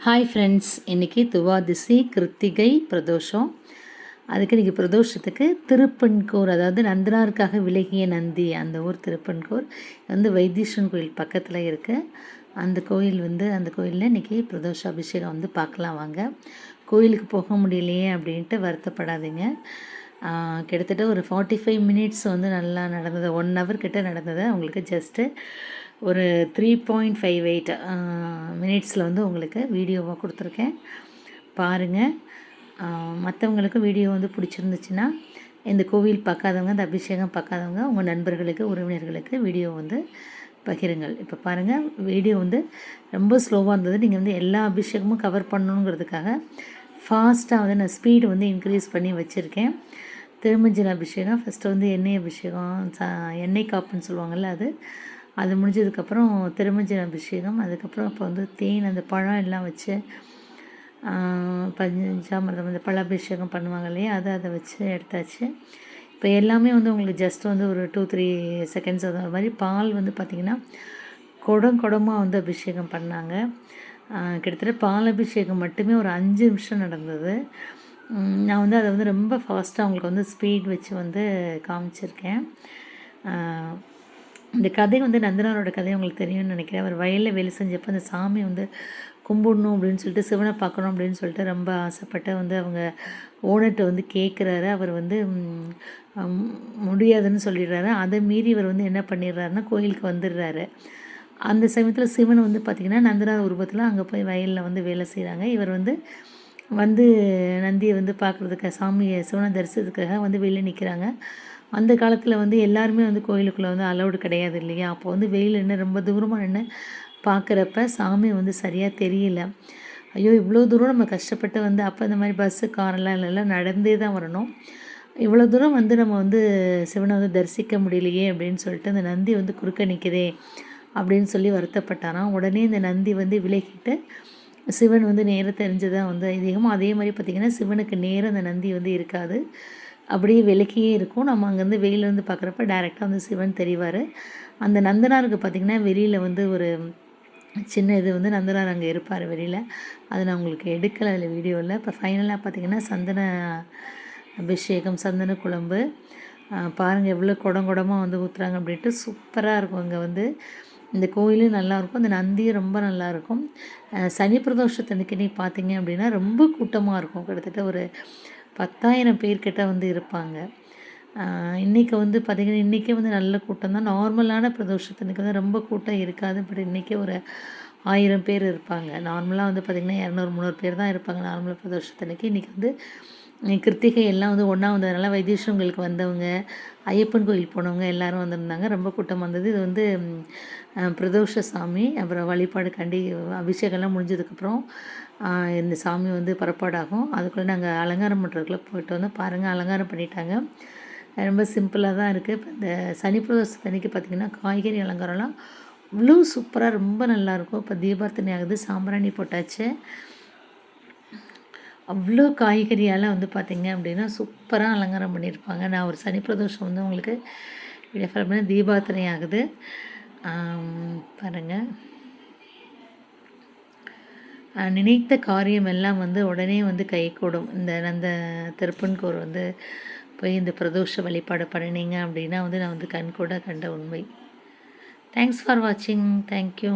Hi friends, இன்றைக்கி துவாதிசி கிருத்திகை பிரதோஷம். அதுக்கு இன்றைக்கி பிரதோஷத்துக்கு திருப்பன்கூர், அதாவது நந்தனாருக்காக விலகிய நந்தி, அந்த ஊர் திருப்பன்கூர் வந்து வைத்தீஸ்வரன் கோயில் பக்கத்தில் இருக்குது. அந்த கோயிலில் இன்றைக்கி பிரதோஷ அபிஷேகம் வந்து பார்க்கலாம் வாங்க. கோயிலுக்கு போக முடியலையே அப்படின்ட்டு வருத்தப்படாதீங்க. கிட்டத்தட்ட ஒரு 45 மினிட்ஸ் வந்து நல்லா நடந்தது, 1 ஹவர் கிட்ட நடந்தது. உங்களுக்கு ஜஸ்ட்டு ஒரு 3.58 மினிட்ஸில் வந்து உங்களுக்கு வீடியோவாக கொடுத்துருக்கேன், பாருங்கள். மற்றவங்களுக்கு வீடியோ வந்து பிடிச்சிருந்துச்சுன்னா, இந்த கோவில் பார்க்காதவங்க, இந்த அபிஷேகம் பார்க்காதவங்க உங்கள் நண்பர்களுக்கு, உறவினர்களுக்கு வீடியோ வந்து பகிருங்கள். இப்போ பாருங்கள், வீடியோ வந்து ரொம்ப ஸ்லோவாக இருந்தது. நீங்கள் வந்து எல்லா அபிஷேகமும் கவர் பண்ணணுங்கிறதுக்காக ஃபாஸ்ட்டாக வந்து நான் ஸ்பீடு வந்து இன்க்ரீஸ் பண்ணி வச்சுருக்கேன். திருமஞ்சன அபிஷேகம் ஃபஸ்ட்டு வந்து எண்ணெய் அபிஷேகம், எண்ணெய் காப்புன்னு சொல்லுவாங்கள்ல, அது முடிஞ்சதுக்கப்புறம் திருமஞ்சன அபிஷேகம். அதுக்கப்புறம் இப்போ வந்து தேன், அந்த பழம் எல்லாம் வச்சு பஞ்சாமிர்தம், அந்த பழ அபிஷேகம் பண்ணுவாங்க இல்லையா, அதை வச்சு எடுத்தாச்சு. இப்போ எல்லாமே வந்து உங்களுக்கு ஜஸ்ட் வந்து ஒரு 2-3 செகண்ட்ஸ் அது மாதிரி. பால் வந்து பார்த்திங்கன்னா குடமாக வந்து அபிஷேகம் பண்ணாங்க. கிட்டத்தட்ட பால் அபிஷேகம் மட்டுமே ஒரு 5 நிமிஷம் நடந்தது. நான் வந்து அதை வந்து ரொம்ப ஃபாஸ்ட்டாக அவங்களுக்கு வந்து ஸ்பீட் வச்சு வந்து காமிச்சிருக்கேன். இந்த கதை வந்து நந்தனாரோட கதை உங்களுக்கு தெரியும்னு நினைக்கிறேன். அவர் வயலில் வேலை செஞ்சப்போ அந்த சாமி வந்து கும்பிடணும் அப்படின்னு சொல்லிட்டு, சிவனை பார்க்கணும் அப்படின்னு சொல்லிட்டு ரொம்ப ஆசைப்பட்டு வந்து அவங்க ஓனர்கிட்ட வந்து கேட்குறாரு. அவர் வந்து முடியாதுன்னு சொல்லிடுறாரு. அதை மீறி இவர் வந்து என்ன பண்ணிடுறாருன்னா கோயிலுக்கு வந்துடுறாரு. அந்த சமயத்தில் சிவன் வந்து பார்த்திங்கன்னா நந்தனார் உருவத்தில் அங்கே போய் வயலில் வந்து வேலை செய்கிறாங்க. இவர் வந்து நந்தியை வந்து பார்க்குறதுக்காக, சாமியை சிவனை தரிசனத்துக்காக வந்து வெளியில் நிற்கிறாங்க. அந்த காலத்தில் வந்து எல்லாருமே வந்து கோயிலுக்குள்ளே வந்து அலௌடு கிடையாது இல்லையா. அப்போ வந்து வெயில் நின்று ரொம்ப தூரமாக நின்று பார்க்குறப்ப சாமி வந்து சரியாக தெரியல. ஐயோ, இவ்வளோ தூரம் நம்ம கஷ்டப்பட்டு வந்து, அப்போ இந்த மாதிரி பஸ்ஸு காரெல்லாம் இல்லைல்ல, நடந்தே தான் வரணும். இவ்வளோ தூரம் வந்து நம்ம வந்து சிவனை வந்து தரிசிக்க முடியலையே அப்படின்னு சொல்லிட்டு அந்த நந்தி வந்து குறுக்க நிற்குதே அப்படின்னு சொல்லி வருத்தப்பட்டாராம். உடனே இந்த நந்தி வந்து விலகிட்டு சிவன் வந்து நேரம் தெரிஞ்சதாக வந்து ஐதீகமாக. அதே மாதிரி பார்த்திங்கன்னா சிவனுக்கு நேரம் அந்த நந்தி வந்து இருக்காது, அப்படியே விலக்கியே இருக்கும். நம்ம அங்கேருந்து வெயிலேருந்து பார்க்குறப்ப டைரெக்டாக வந்து சிவன் தெரிவார். அந்த நந்தனாருக்கு பார்த்திங்கன்னா வெளியில் வந்து ஒரு சின்ன இது வந்து நந்தனார் அங்கே இருப்பார் வெளியில். அதை நான் உங்களுக்கு எடுக்கலை அதில் வீடியோவில். இப்போ ஃபைனலாக பார்த்திங்கன்னா சந்தன அபிஷேகம், சந்தன குழம்பு பாருங்கள் எவ்வளோ குடமாக வந்து ஊற்றுறாங்க அப்படின்ட்டு. சூப்பராக இருக்கும். அங்கே வந்து இந்த கோயிலும் நல்லாயிருக்கும், அந்த நந்தியும் ரொம்ப நல்லாயிருக்கும். சனி பிரதோஷத்தன்னைக்கு நீ பார்த்தீங்க அப்படின்னா ரொம்ப கூட்டமாக இருக்கும். கிட்டத்தட்ட ஒரு 10,000 பேர்கிட்ட வந்து இருப்பாங்க. இன்றைக்கி வந்து பார்த்திங்கன்னா இன்றைக்கே வந்து நல்ல கூட்டம் தான். நார்மலான பிரதோஷத்தன்னைக்கு வந்து ரொம்ப கூட்டம் இருக்காது. பட் இன்றைக்கே ஒரு 1000 பேர் இருப்பாங்க. நார்மலாக வந்து பார்த்திங்கன்னா 200-300 பேர் தான் இருப்பாங்க நார்மல் பிரதோஷத்தன்னைக்கு. இன்றைக்கி வந்து கிருத்திகை எல்லாம் வந்து ஒன்றா வந்ததுனால வைத்தீஸ்வரங்களுக்கு வந்தவங்க, ஐயப்பன் கோயில் போனவங்க எல்லோரும் வந்திருந்தாங்க. ரொம்ப கூட்டம் வந்தது. இது வந்து பிரதோஷ சாமி. அப்புறம் வழிபாடு அபிஷேகம்லாம் முடிஞ்சதுக்கப்புறம் இந்த சாமி வந்து புறப்பாடாகும். அதுக்குள்ளே நாங்கள் அலங்காரம் பண்ணுறதுக்குள்ளே போயிட்டு வந்து பாருங்கள், அலங்காரம் பண்ணிட்டாங்க. ரொம்ப சிம்பிளாக தான் இருக்குது. இப்போ இந்த சனி பிரதோஷத்தன்னைக்கு பார்த்திங்கன்னா காய்கறி அலங்காரம்லாம் இவ்வளோ சூப்பராக ரொம்ப நல்லாயிருக்கும். இப்போ தீபார்த்தனை ஆகுது, சாம்பிராணி போட்டாச்சு. அவ்வளோ காய்கறியால் வந்து பார்த்திங்க அப்படின்னா சூப்பராக அலங்காரம் பண்ணியிருப்பாங்க. நான் ஒரு சனி பிரதோஷம் வந்து உங்களுக்கு ரெஃபர் பண்ண தீபார்த்தனை ஆகுது பாருங்கள். நினைத்த காரியம் எல்லாம் வந்து உடனே வந்து கைகூடும். இந்த திருப்பன்கூர் வந்து போய் இந்த பிரதோஷ வழிபாடு பண்ணினீங்க அப்படின்னா வந்து நான் வந்து கண்கூட கண்ட உண்மை. தேங்க்ஸ் ஃபார் வாட்சிங். தேங்க்யூ.